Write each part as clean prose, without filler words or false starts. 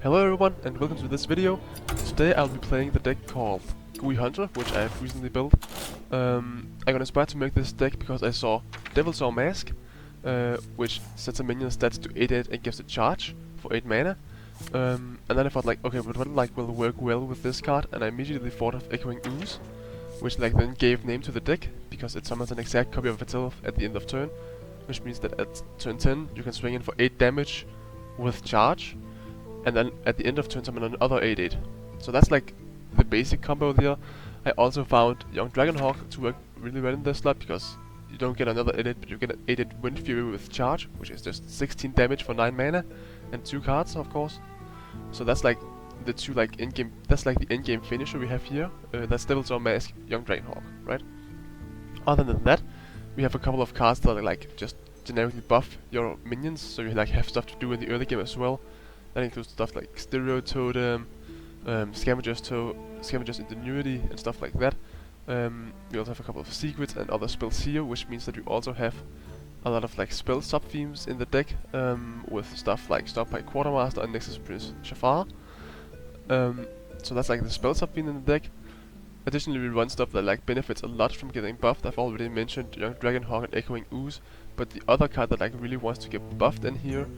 Hello everyone and welcome to this video. Today I'll be playing the deck called Gooey Hunter, which I have recently built. I got inspired to make this deck because I saw Devil's Mask, which sets a minion stats to 8/8 and gives a charge for 8 mana. And then I thought like, okay, but what will work well with this card? And I immediately thought of Echoing Ooze, which then gave name to the deck because it summons an exact copy of itself at the end of turn, which means that at turn 10 you can swing in for 8 damage with charge. And then at the end of turn summon another 8/8. So that's like the basic combo there. I also found Young Dragonhawk to work really well in this slot because you don't get another 8/8, but you get an 8/8 Wind Fury with charge, which is just 16 damage for 9 mana and 2 cards, of course. So that's like the two like in-game. That's like the in-game finisher we have here. That's Devil's Mask, Young Dragonhawk, right? Other than that, we have a couple of cards that are like just generically buff your minions, so you like have stuff to do in the early game as well. That includes stuff like Stereo Totem, Scavenger's Ingenuity, and stuff like that. We also have a couple of secrets and other spells here, which means that you also have a lot of like spell sub-themes in the deck, with stuff like Stop by Quartermaster and Nexus Prince Shafar. So that's like the spell sub-theme in the deck. Additionally, we run stuff that like benefits a lot from getting buffed. I've already mentioned Young Dragonhawk and Echoing Ooze, but the other card that like really wants to get buffed in here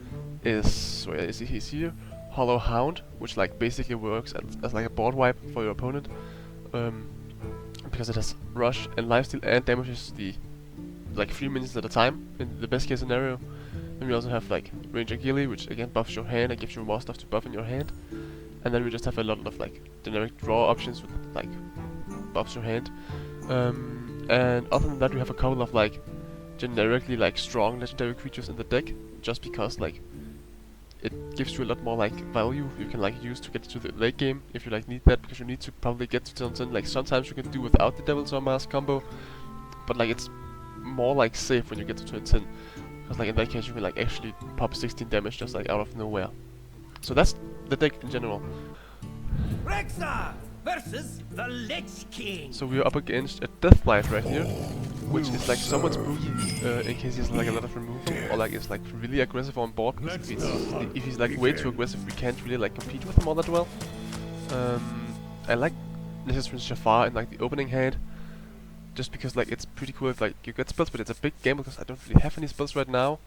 is, where is he? He's here, Hollow Hound, which like basically works as like a board wipe for your opponent, because it has rush and lifesteal and damages the like 3 minions at a time in the best case scenario. And we also have like Ranger Gilly, which again buffs your hand and gives you more stuff to buff in your hand. And then we just have a lot of like generic draw options with like buffs your hand. And other than that, we have a couple of like generically like strong legendary creatures in the deck, just because like it gives you a lot more like value you can like use to get to the late game if you like need that, because you need to probably get to turn 10. Like sometimes you can do without the Devil's Mask combo, but like it's more like safe when you get to turn 10, because like in that case you can like actually pop 16 damage just like out of nowhere. So that's the deck in general. Rexar versus the Lich King. So we're up against a Death Knight right here, which is like somewhat spooky in case he's like a lot of removal, or like is like really aggressive on board. If he's like way too aggressive, we can't really like compete with him all that well. I like Nexus Prince Shafar in like the opening hand, just because like it's pretty cool if like you get spells, but it's a big gamble because I don't really have any spells right now.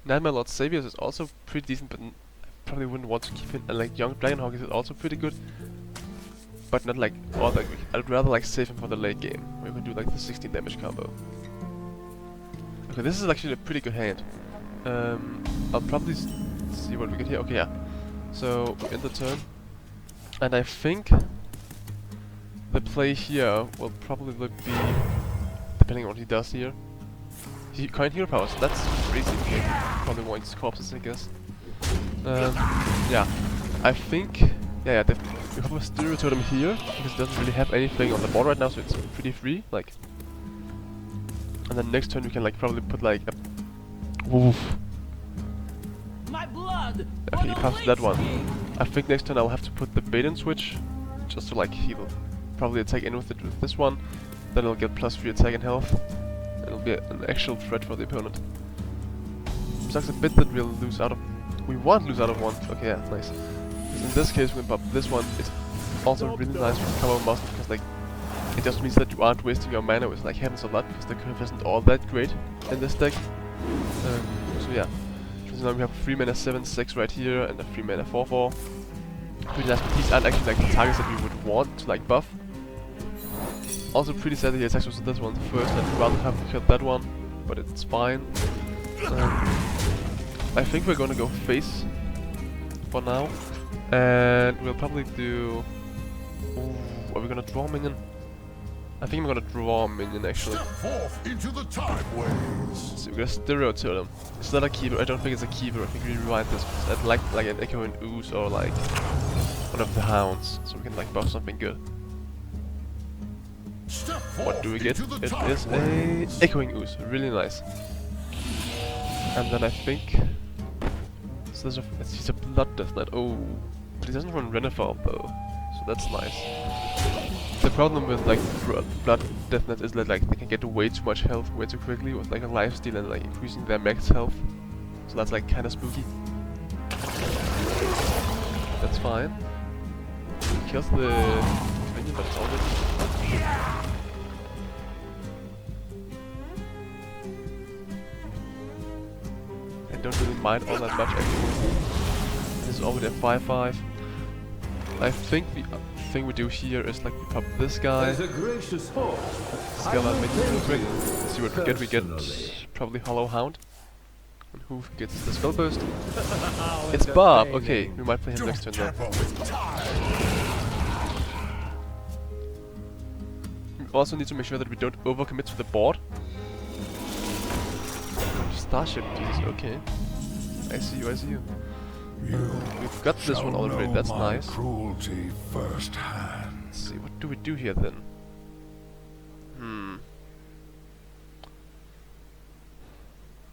Nightmare Lord Saviors is also pretty decent, but I probably wouldn't want to keep him. And like Young Dragonhawk is also pretty good, but not like all that. I'd rather like save him for the late game, where we can do like the 16 damage combo. Okay, this is actually a pretty good hand. I'll probably see what we get here. Okay, yeah. So we end the turn, and I think the play here will probably be, depending on what he does here. He coin hero powers. That's crazy. Okay. Probably wants corpses, I guess. Yeah, I think. Yeah, definitely. We have a Stereo Totem here, because it doesn't really have anything on the board right now, so it's pretty free, like. And then next turn we can like probably put like a woof. My blood. Okay, he passes that one. I think next turn I'll have to put the bait and switch, just to like heal. Probably attack in with it with this one, then it'll get +3 attack and health. It'll be an actual threat for the opponent. Sucks a bit that we'll lose out of. We won't lose out of one. Okay, yeah, nice. In this case, we can pop this one. It's also really nice with cover muscle, because like it just means that you aren't wasting your mana, which like happens a lot because the curve isn't all that great in this deck. So yeah, so now we have a 3 mana 7/6 right here and a 3 mana 4/4. Pretty nice, but these aren't actually like the targets that we would want to like buff. Also pretty sad that he attacks with this one first. I'd rather have killed that one, but it's fine. I think we're gonna go face for now, and we'll probably do. Ooh, are we gonna draw a minion? I think I'm gonna draw a minion actually. Step forth into the time waves. So we're gonna Stereo Totem. It's not a keeper. I don't think it's a keeper. I think we rewind this because I'd like an Echoing Ooze or like one of the Hounds, so we can like buff something good. What do we get? It is a Echoing Ooze. Really nice. And then I think so he's a Blood Death Knight. Oh, but he doesn't run Renifal though, so that's nice. The problem with like Blood Death Knight is that like they can get way too much health way too quickly with like a lifesteal and like increasing their max health. So that's like kind of spooky. that's fine. Kills the minion, but it's already. I don't really mind all that much actually. This is already a 5/5. I think the thing we do here is like we pop this guy. Scale out minion real quick. Let's see what we get. We get probably Hollow Hound. And who gets the spell burst? It's Bob. Okay, we might play him next turn though. We also need to make sure that we don't overcommit to the board. Starship, Jesus, okay. I see you, I see you. We've got this one already, that's nice. Cruelty firsthand. Let's see, what do we do here then?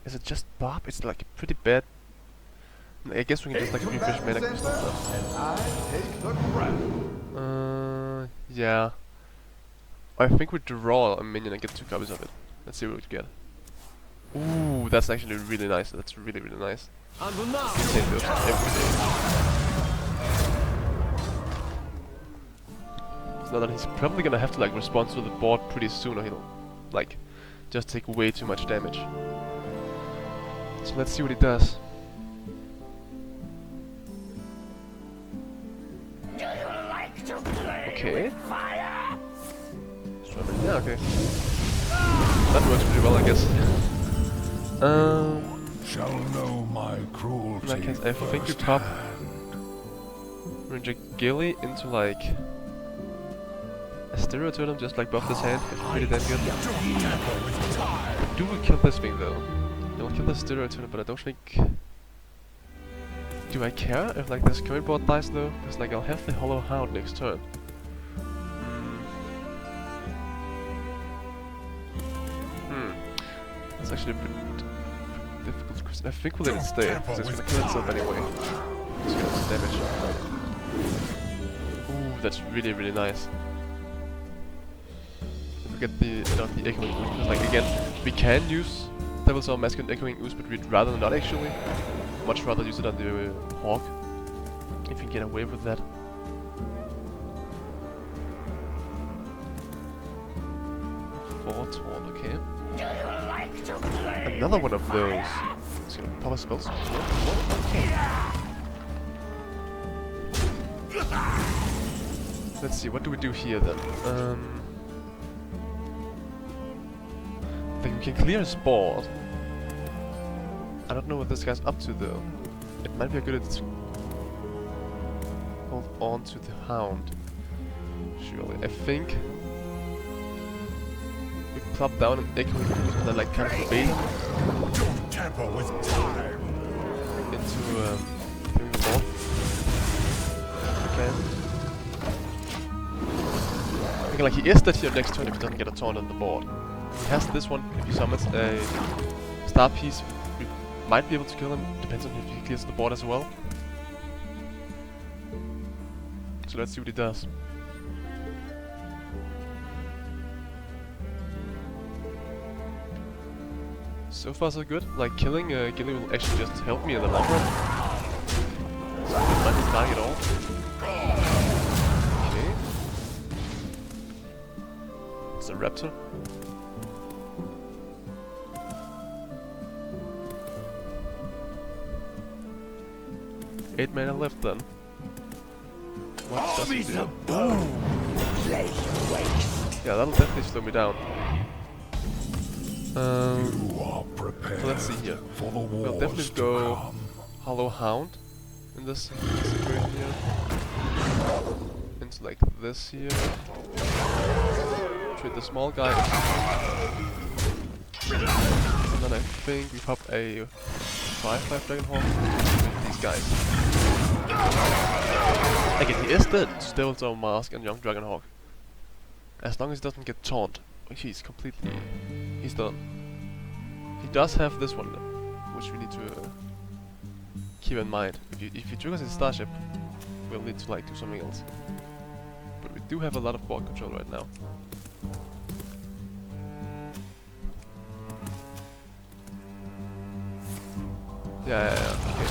Is it just Bob? It's like pretty bad. I guess we can just like refresh mana and stuff. Yeah. I think we draw a minion and get 2 copies of it. Let's see what we get. Ooh, that's actually really nice. That's really, really nice. Take those every day. So now that he's probably gonna have to like respond to the board pretty soon, or he'll like just take way too much damage. So let's see what he does. Okay. Yeah, okay. That works pretty well, I guess. Shall know my cruelty. In that case, I think we pop Ranger Gilly into like a stereo totem, just like buff this hand. It's pretty damn good. Do we kill this thing though? We'll kill the stereo totem, but I don't think. Do I care if like this current board dies though? Because like I'll have the Hollow Hound next turn. It's actually a bit difficult question. I think we'll let it stay, because it's gonna kill itself anyway. It's gonna do damage. Ooh, that's really, really nice. If we get the echoing ooze, because like again, we can use Devil's Own Masculine Echoing Ooze, but we'd rather not actually. Much rather use it on the Hawk, if we can get away with that. Taunt, okay. Another one of those. It's gonna pop a spells. Okay. Let's see, what do we do here then? I think we can clear his board. I don't know what this guy's up to though. It might be a good idea to hold on to the Hound. Surely, I think we plop down an echoing ooze and then like kind of bait him Don't tamper with time. into doing the board. Okay. I think like he is dead here next turn if he doesn't get a taunt on the board. He has this one if he summons a star piece. We might be able to kill him, depends on if he clears the board as well. So let's see what he does. So far so good. Like killing Gilly will actually just help me in the long run. So I'm not dying at all. Okay. It's a raptor. 8 mana left then. What does he do? Yeah, that'll definitely slow me down. So let's see here. We'll definitely go Hollow Hound in this situation here. Into like this here. Treat the small guy. And then I think we pop a 5/5 Dragon Hawk with these guys. Again, he is dead. Still Devil's Mask and Young Dragon Hawk. As long as he doesn't get taunt, he's done. He does have this one, which we need to keep in mind. If he triggers his starship, we'll need to like do something else. But we do have a lot of board control right now. Yeah, okay.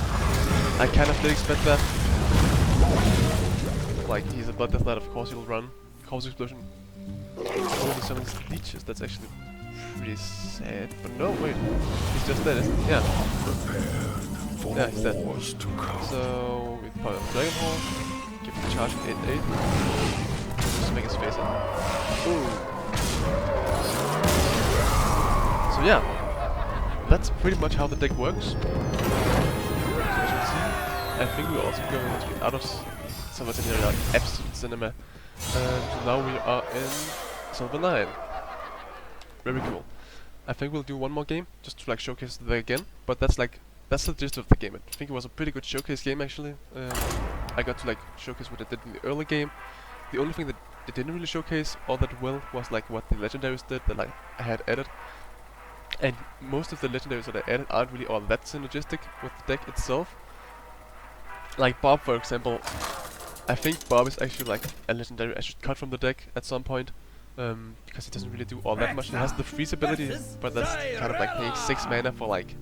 I kind of did expect that. like he's a Blood Death Knight, of course he'll run Corpse Explosion. Only summons leeches, that's actually pretty sad. But no, wait, he's just dead, isn't he? Yeah. Yeah, he's dead. So we put a Dragon Hall, give him a charge 8-8. Just make his face in. Ooh. So yeah, that's pretty much how the deck works. So as you can see, I think we're also going to get out of Silver in here, like Absolute Cinema. And now we are in Silver 9. Very cool. I think we'll do one more game, just to like showcase the deck again, but that's the gist of the game. I think it was a pretty good showcase game actually. I got to like showcase what it did in the early game. The only thing that it didn't really showcase all that well was like what the legendaries did that like I had added. And most of the legendaries that I added aren't really all that synergistic with the deck itself. Like Bob, for example, I think Bob is actually like a legendary I should cut from the deck at some point, because he doesn't really do all that much. He has the freeze ability, but that's kind of like paying 6 mana for like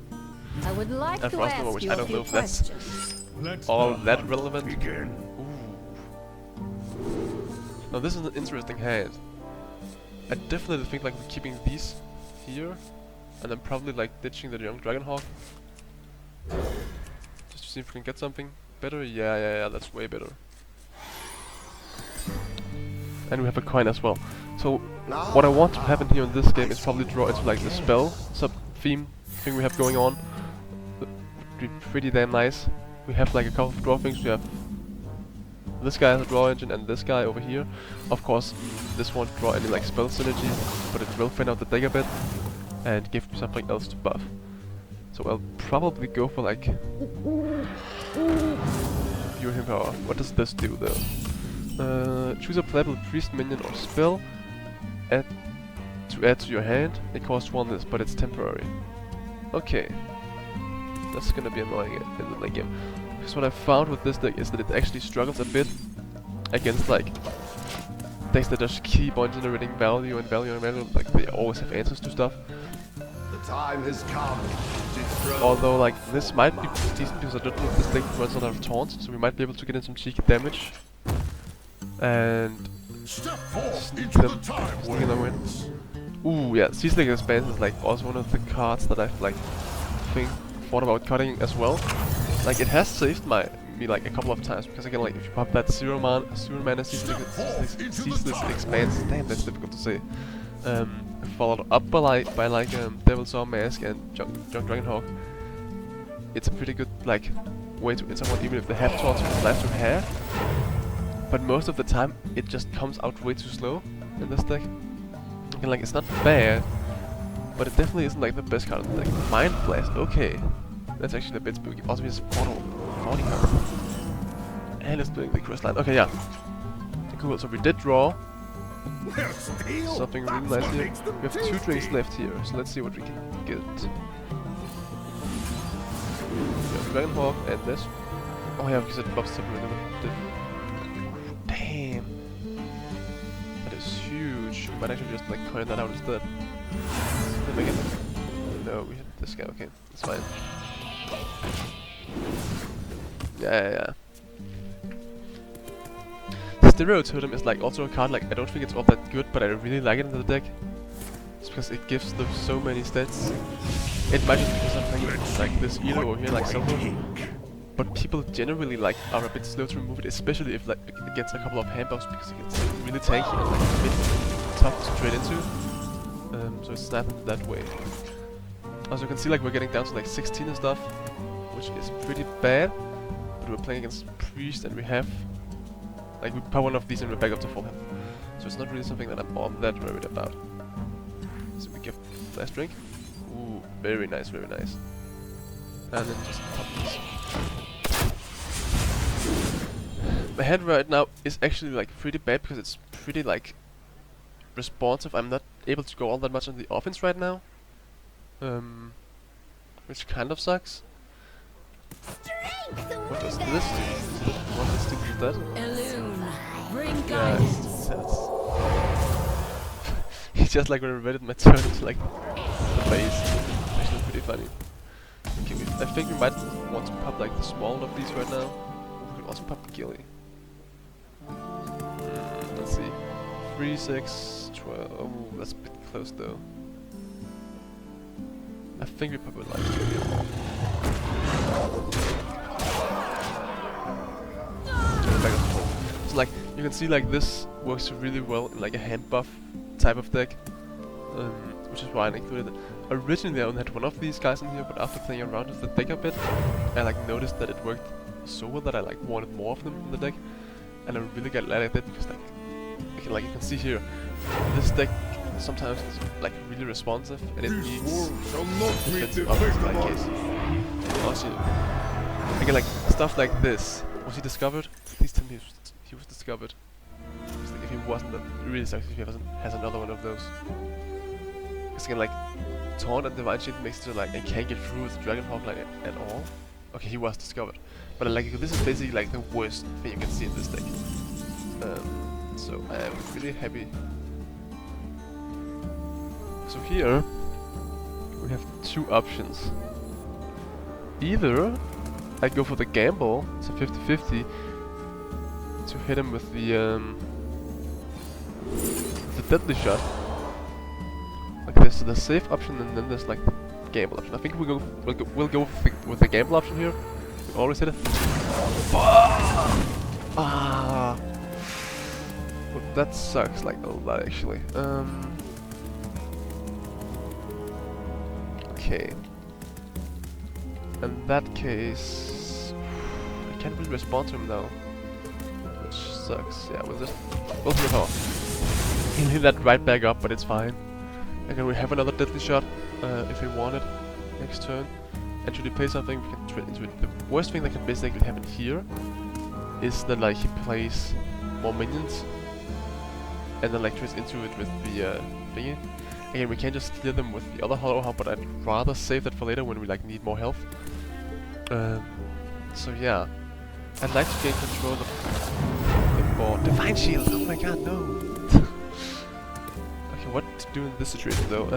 I would like a to Frost ask Nova, which you I a don't few know if that's questions. all that relevant. Begin. Ooh. Now this is an interesting hand. I definitely think like we're keeping these here, and I'm probably like ditching the young Dragonhawk. Just to see if we can get something better. Yeah, that's way better. And we have a coin as well. So what I want to happen here in this game is probably draw into like the spell sub-theme thing we have going on. Would be pretty damn nice. We have like a couple of draw things. We have this guy has a draw engine and this guy over here. Of course, this won't draw any like spell synergy, but it will thin out the deck a bit and give me something else to buff. So I'll probably go for like Pure Him Power. What does this do though? Choose a playable priest, minion, or spell to add to your hand. It costs 1 list, but it's temporary. Okay, that's gonna be annoying in the late game. Because what I found with this deck is that it actually struggles a bit against like decks that just keep on generating value and value and value. Like they always have answers to stuff. The time has come. Although like this might be decent because I don't know if this deck runs a lot of taunts, so we might be able to get in some cheeky damage. And Step forth sneak into them the time walking along with. Ooh, yeah, Seismic Expanse is like also one of the cards that I've like thought about cutting as well. Like it has saved me like a couple of times because again like if you pop that 0 mana Seismic Expanse, damn that's difficult to say. Followed up by Devil's Saw Mask and Junk Dragonhawk. It's a pretty good like way to hit someone even if they have taunts from left to hair. But most of the time, it just comes out way too slow in this deck. And like, it's not bad, but it definitely isn't like the best card in the deck. Mind Blast, okay. That's actually a bit spooky. Also, has 40 health. And it's doing the cross line. Okay, yeah. Cool, so we did draw something really nice here. We have 2 drinks left here, so let's see what we can get. We have Dragonhawk and this. Oh yeah, because it buffs separated. Damn. That is huge. We might actually just like coin that out instead. Then we get... No, we hit this guy, okay. That's fine. Yeah. Stereo Totem is like also a card like I don't think it's all that good, but I really like it in the deck. It's because it gives them so many stats. It might just be something like this either over here, like silver. But people generally like are a bit slow to remove it, especially if like it gets a couple of hand buffs because it gets like, really tanky and like a bit tough to trade into. So it's snapping that way. As you can see, like we're getting down to like 16 and stuff, which is pretty bad. But we're playing against Priest and we have like we power one of these and we're back up to full health. So it's not really something that I'm all that worried about. So we give last drink. Ooh, very nice, very nice. And then just pop this. My hand right now is actually like pretty bad because it's pretty like responsive. I'm not able to go all that much on the offense right now, which kind of sucks. What does this do? What does this do that? Elune, bring Yeah, guidance. it's just like when I read it, my turn to like the face. Actually, pretty funny. Okay, I think we might want to pop like the small of these right now. We could also pop the Gilly. 3, 6, 12. Oh, that's a bit close though. I think we probably like to. Back and forth. So like you can see, like this works really well in like a hand buff type of deck, which is why I included it. Originally I only had one of these guys in here, but after playing around with the deck a bit, I like noticed that it worked so well that I like wanted more of them in the deck, and I really got glad I did because like you can see here, this deck sometimes is like really responsive and it needs defensive options in that case. Also, again, like stuff like this. Was he discovered? Please tell me he was discovered. Because like, if he wasn't, that really sucks if he has another one of those. Because again, like Taunt and Divine Shield makes it so like I can't get through with Dragon Hawk like at all. Okay, he was discovered, but like this is basically like the worst thing you can see in this deck. So I am really happy. So here we have two options. Either I go for the gamble, it's a 50-50, to hit him with the deadly shot. Like this, so the safe option, and then there's like the gamble option. I think we'll go with the gamble option here. We always hit it. Ah, well, that sucks like a lot actually. Okay. In that case, I can't really respond to him now, which sucks. Yeah, we'll hit power. He'll hit that right back up, but it's fine. Again, we have another deadly shot if we want it next turn. And should he play something, we can trade into it. The worst thing that can basically happen here is that like he plays more minions, and then like trades into it with the thingy. Again, we can't just clear them with the other hollow hump, but I'd rather save that for later when we like need more health. So yeah, I'd like to gain control of the board. Divine Shield! Oh my god, no! Okay, what to do in this situation though?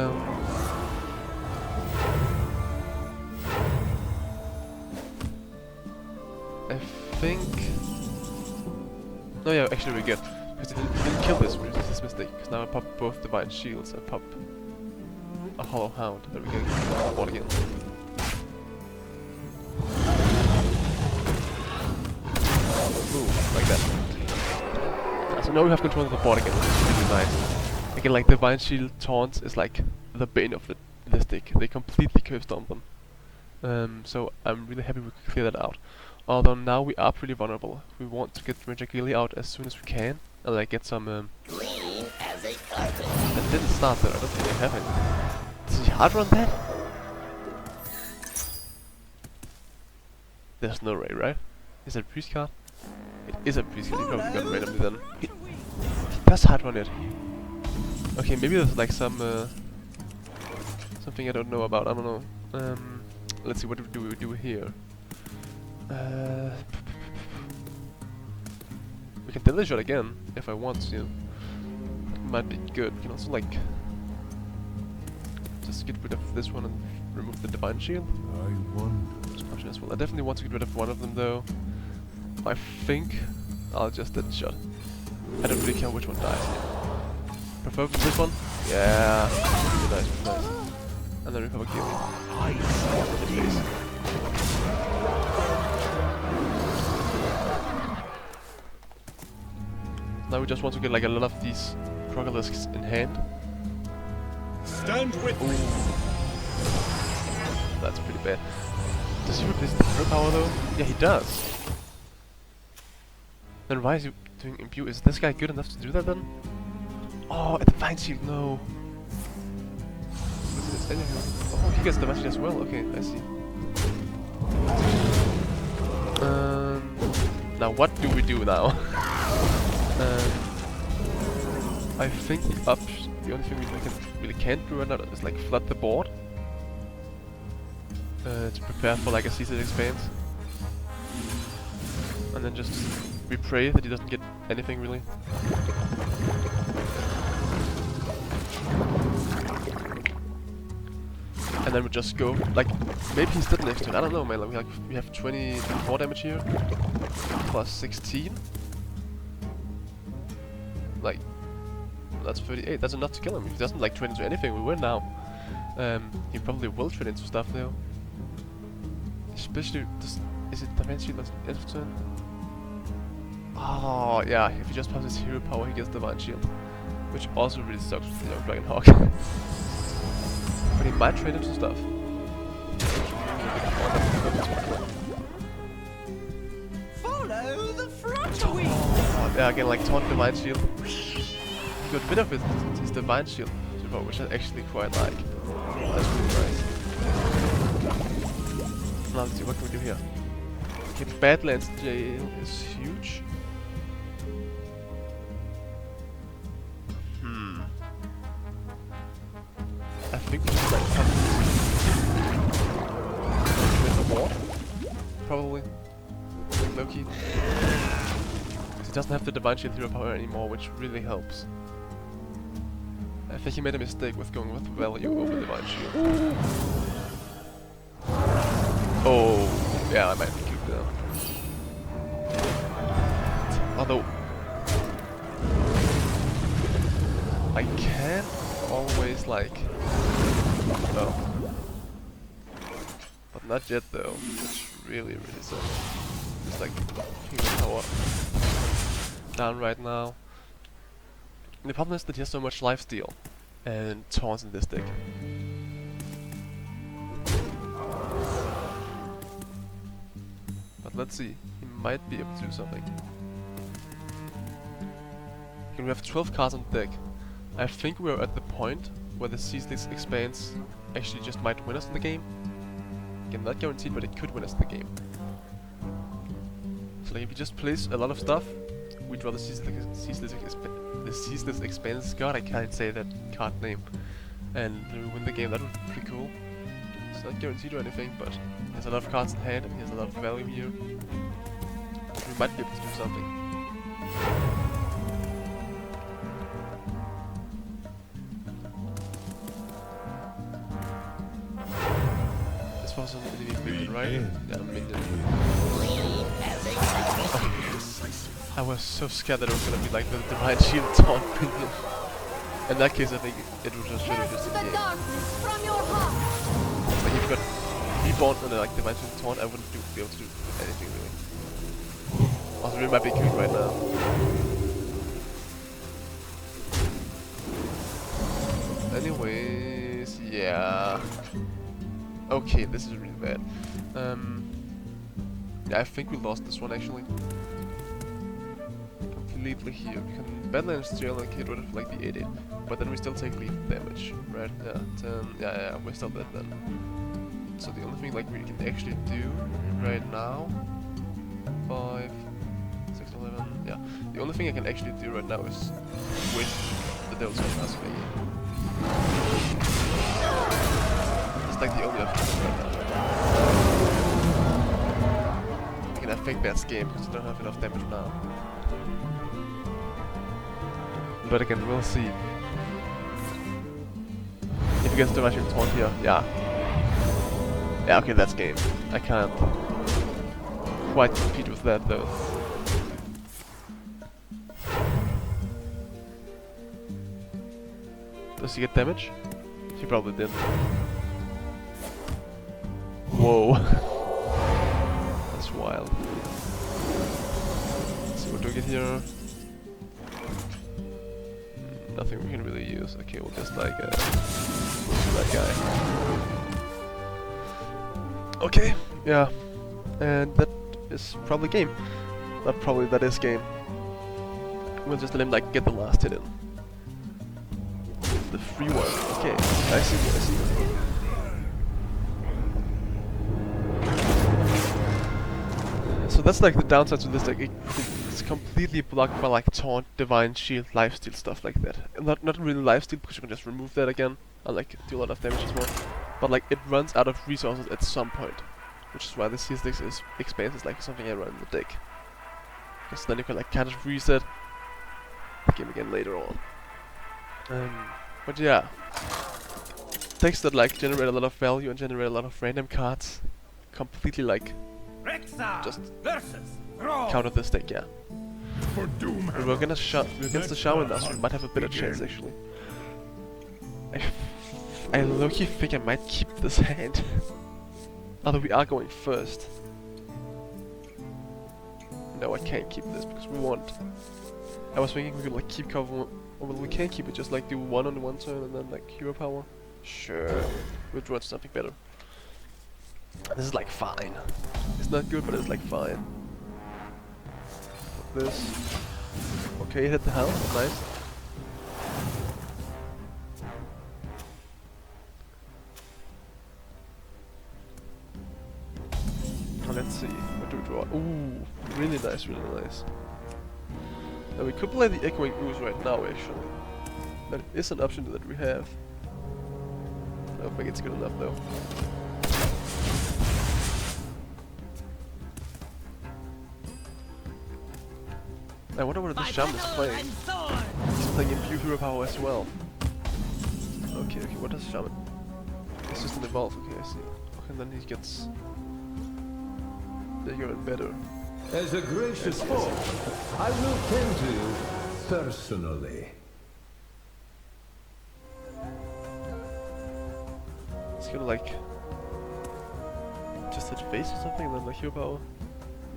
I think... No, yeah, actually we're good. Because he didn't kill this, which is his mistake. Because now I pop both Divine Shields and pop a Hollow Hound. There we go. Board again. Ooh, like that. Yeah, so now we have control of the board again, which is really nice. Again, like Divine Shield taunts is like the bane of this deck. They completely curve stomp them. So I'm really happy we could clear that out. Although now we are pretty vulnerable. We want to get Regagili out as soon as we can, and like get some Clean as a carpet. that didn't start there, I don't think I have it. Does he hard run that? There's no Ray, right? Is that a priest card? It is a priest card, he probably got it randomly then. He does hard run it. Okay, maybe there's like some something I don't know about, I don't know. Let's see, what do we do here? We can deadly shot again if I want to. That might be good. We can also like just get rid of this one and remove the Divine Shield. I wonder. That's an option as well. I definitely want to get rid of one of them though. I think I'll just deadly shot. I don't really care which one dies here. Prefer this one? Yeah. Really nice, really nice. And then recover Gilly. Now we just want to get like a lot of these Crocolisks in hand. Stand with me. That's pretty bad. Does he replace the hero power though? Yeah, he does. Then why is he doing Imbue? Is this guy good enough to do that then? Oh, a Divine Shield, no. Oh, he gets Divine Shield as well. Okay, I see. Now what do we do now? I think the only thing we really can't do right now is like flood the board to prepare for like a season expanse, and then just we pray that he doesn't get anything really. And then we just go like maybe he's dead next turn. I don't know, man. Like we have 24 damage here plus 16. Like That's 38. That's enough to kill him. If he doesn't like trade into anything, we win now. He probably will trade into stuff though. Especially this. Is it Divine Shield that's end of turn? Oh yeah, if he just passes hero power, he gets Divine Shield, which also really sucks with the young Dragon Hawk. But he might trade into stuff. Follow the fluttering. Oh, yeah, again, like taunt Divine Shield. He got rid of his Divine Shield, which I actually quite like. That's really nice. Now let's see, what can we do here? Okay, Badlands Jail is huge. I think we should like come with the ward. Probably. Loki. Because he doesn't have the Divine Shield hero power anymore, which really helps. I think he made a mistake with going with value over Divine Shield. Oh, yeah, I might be cute now. Although I can't always like but not yet though, which really sucks. It's like hero power down right now. And the problem is that he has so much lifesteal and taunts in this deck. But let's see, he might be able to do something. Okay, we have 12 cards on the deck. I think we're at the point where the Ceaseless Expanse actually just might win us the game. Again, not guaranteed, but it could win us the game. So like, if he just plays a lot of stuff, we draw the Ceaseless Expanse. God, I can't say that card name. And we win the game. That would be pretty cool. It's not guaranteed or anything, but he has a lot of cards in hand and he has a lot of value here. We might be able to do something. This was an enemy minion, right? Yeah, minion. I was so scared that it was gonna be like the Divine Shield taunt minion. In that case, I think it would just really just the darkness from your heart. like if you got reborn and like Divine Shield taunt, I wouldn't be able to do anything really. Also, we might be cute right now. Anyways, yeah. Okay, this is really bad. Yeah, I think we lost this one actually. Completely here. We can Badlands Jail and get rid of like the 8-8, but then we still take lethal damage, right? Yeah, 10. Yeah, we're still dead then. So the only thing like we can actually do right now, 5, 6, 11. Yeah, the only thing I can actually do right now is with the Devil's Mask. It's like the only option right now. I can affect that game because I don't have enough damage now. But again, we'll see. If he gets the Divine Shield taunt here, yeah. Yeah, okay, that's game. I can't quite compete with that though. Does he get damage? He probably did. Whoa. That's wild. Let's see what do we get here. Nothing we can really use. Okay, we'll just like that guy. Okay, yeah. And that is probably game. Not probably, that is game. We'll just let him like get the last hit in. The free one. Okay, I see. So that's like the downside to this deck. It's completely blocked by like taunt, divine shield, lifesteal, stuff like that. And not really lifesteal because you can just remove that again and like do a lot of damage as well. But like it runs out of resources at some point, which is why the C6 expanse is like something I run in the deck. Because then you can like kind of reset the game again later on. But yeah, decks that like generate a lot of value and generate a lot of random cards completely like just counter this deck, yeah. for doom. But we're against the Shaman now, so we might have a better chance actually. I low-key think I might keep this hand. Although we are going first. No, I can't keep this because we want. I was thinking we could like keep cover, or well, we can't keep it. Just like do one on one turn and then like hero power. Sure, we'll draw to something better. This is like fine. It's not good, but it's like fine. This. Okay, hit the house. Nice. Let's see. What do we draw? Ooh, really nice, really nice. Now we could play the Echoing Ooze right now, actually. That is an option that we have. I don't think it's good enough though. I wonder what the Shaman is playing. He's playing Imbue Hero Power as well. Okay, what does Shaman? It's just an evolve, okay, I see. Okay, and then he gets bigger and better. As a gracious folk, I will tend to you personally. It's gonna like just hit face or something and then like hero power.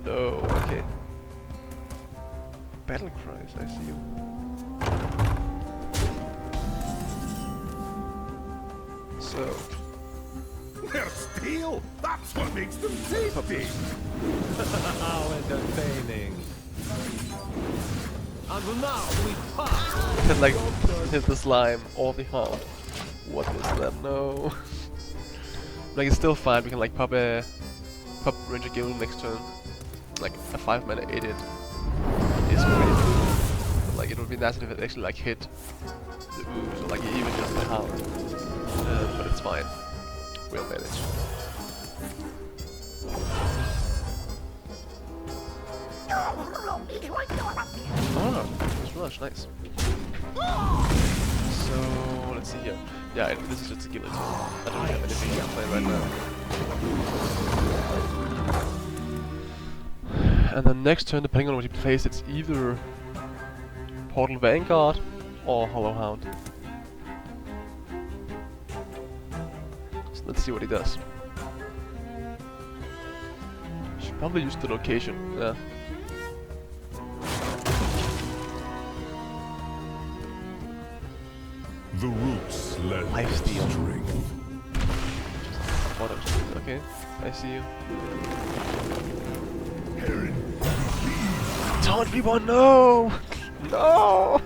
No, okay. Battle cries, I see you. So They're steel. That's what makes them tasty. How entertaining. And now we pop. can like hit the slime or the hound. What is that? No. Like it's still fine. We can like pop Ranger Gale next turn. Like a 5-mana 8 hit. It's great. But like it would be nice if it actually like hit the ooze or like even just the hound. But it's fine. We'll manage. Oh, it's rush, nice. So let's see here. Yeah, this is just a guillotine. I don't have anything to play right now. And then next turn, depending on what he plays, it's either Portal Vanguard or Hollow Hound. So let's see what he does. Should probably use the location, yeah. The roots led Lifesteal. string. Okay, I see you. Heron. Taunt people, no! No!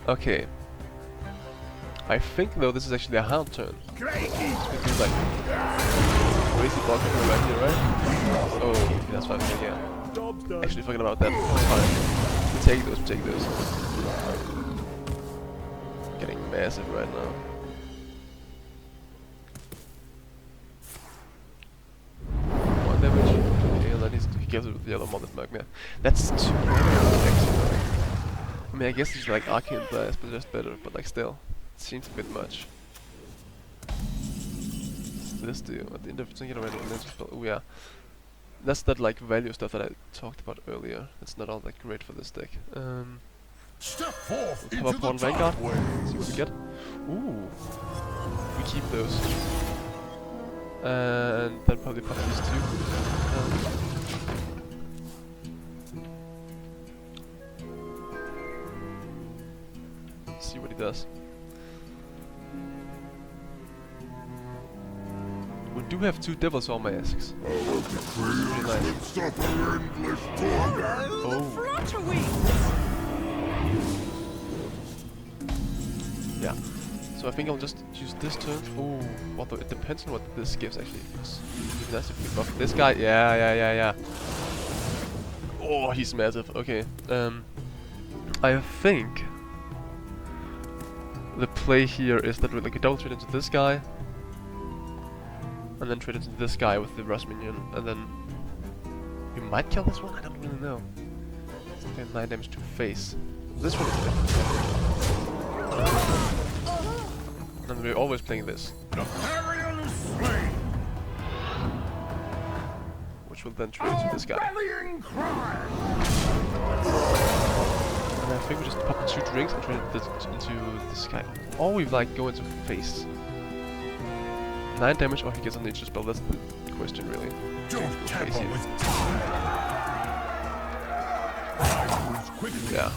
Okay. I think though this is actually a hound turn. Crikey. This is like crazy blocking right here, right? Oh, that's fine, yeah. Job's done. Actually forget about that. Fine. We take those, we take those. Getting massive right now. One damage. Okay, and then he kills it with the other Morbid Magma. That's too actually. I mean, I guess it's like Arcane Blast, but just better, but like still. It seems a bit much. This do at the end of thinking around the spell. Oh yeah. That's that like value stuff that I talked about earlier. It's not all that great for this deck. Step forth We'll into cover Portal the Vanguard. pathway. See what we get. Ooh. We keep those. And then probably pop these two. See what he does. We do have 2 Devil's Maw masks. Really nice. Stop her endless torment. Follow the flutter wings. Yeah. So I think I'll just use this turn. Ooh, although it depends on what this gives actually. It's nice if we buff this guy. Yeah. Oh, he's massive. Okay. I think the play here is that we like double trade into this guy, and then trade into this guy with the Rust minion, and then we might kill this one. I don't really know. It's like 9 damage to face. This one is good. And we're always playing this. The Carrion is slain. Which will then trade to this guy. Rallying cry. think we just pop in 2 drinks and turn it into this guy. Or we like go into face. 9 damage or he gets a nature spell, that's the question really. Don't tamper with yeah.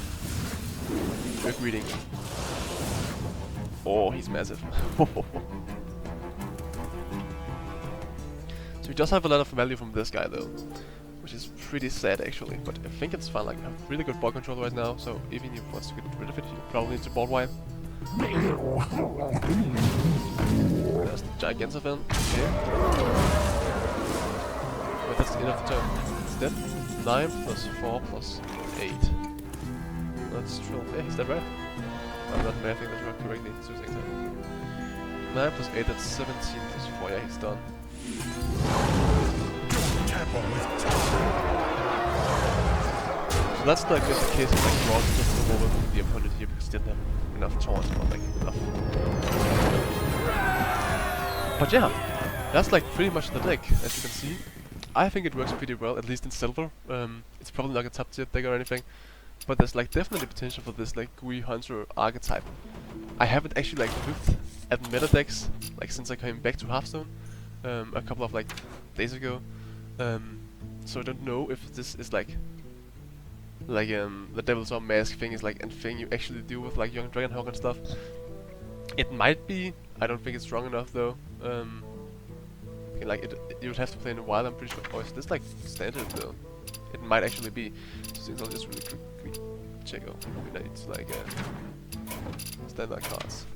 Quick reading. Oh, he's massive. So we just have a lot of value from this guy though, which is pretty sad actually, but I think it's fine. Like, we have really good ball control right now, so even if he wants to get rid of it, he probably needs a board wipe. There's the Gigantafan. Okay. But that's the end of the turn. It's dead. 9 plus 4 plus 8. That's true. Yeah, he's dead, right? I'm not mathing that correctly. 2 things. 9 plus 8, that's 17 plus 4. Yeah, he's done. So that's like just a case of like draws just over the opponent here because he didn't have enough taunts or like enough. But yeah, that's like pretty much the deck, as you can see. I think it works pretty well, at least in silver. It's probably not a top tier deck or anything, but there's like definitely potential for this like Gooey Hunter archetype. I haven't actually like looked at meta decks like since I came back to Hearthstone a couple of like days ago. So I don't know if this is like the Devil's Arm Mask thing is like a thing you actually do with like Young Dragonhawk and stuff. It might be. I don't think it's strong enough though. Like you would have to play in a while. I'm pretty sure. Oh, is this like standard though? It might actually be. So I'll just really quick check out. It's like standard cards.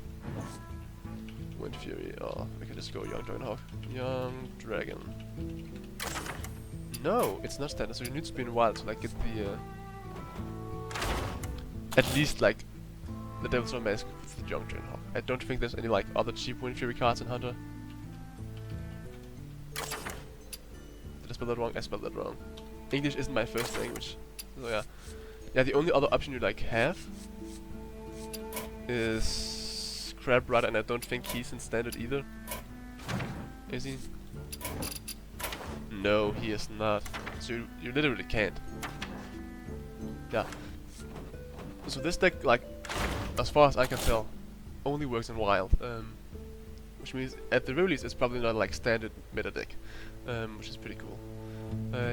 Wind Fury, or we can just go Young Dragonhawk. Young Dragon. No, it's not standard, so you need to be in wild to like get the at least like the Devil's Arm Mask with the Young Dragonhawk. I don't think there's any like other cheap Wind Fury cards in Hunter. Did I spell that wrong? I spelled that wrong. English isn't my first language. So yeah. Yeah, the only other option you like have is Crab Rider, and I don't think he's in standard either. Is he? No, he is not. So you literally can't. Yeah. So this deck, like, as far as I can tell, only works in wild. Which means at the very least it's probably not like standard meta deck. Which is pretty cool.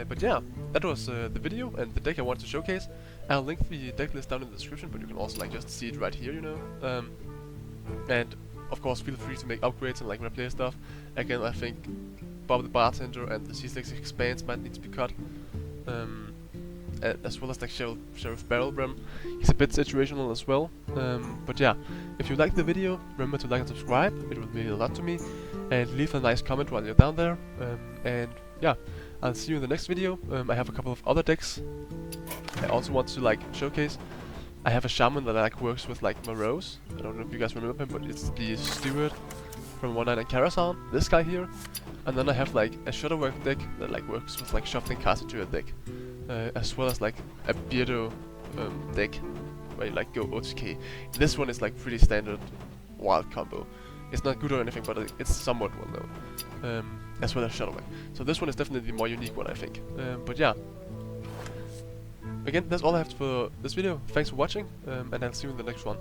But yeah, that was the video and the deck I wanted to showcase. I'll link the deck list down in the description, but you can also like just see it right here, you know. And of course feel free to make upgrades and like replay stuff. Again, I think Bob the Bartender and the C6 Expanse might need to be cut. As well as like Sheriff Barrelbrim. He's a bit situational as well. But yeah, if you liked the video, remember to like and subscribe. It would mean a lot to me. And leave a nice comment while you're down there. And yeah, I'll see you in the next video. I have a couple of other decks I also want to like showcase. I have a shaman that like works with like Morose. I don't know if you guys remember him, but it's the Steward from 1-9 and Karazhan, this guy here. And then I have like a Shutterwork deck that like works with like shuffling cards into a deck. As well as like a Beardo deck where you like go OTK. This one is like pretty standard wild combo. It's not good or anything, but it's somewhat well known. As well as Shutterwork. So this one is definitely the more unique one, I think. But yeah. Again, that's all I have for this video. Thanks for watching, and I'll see you in the next one.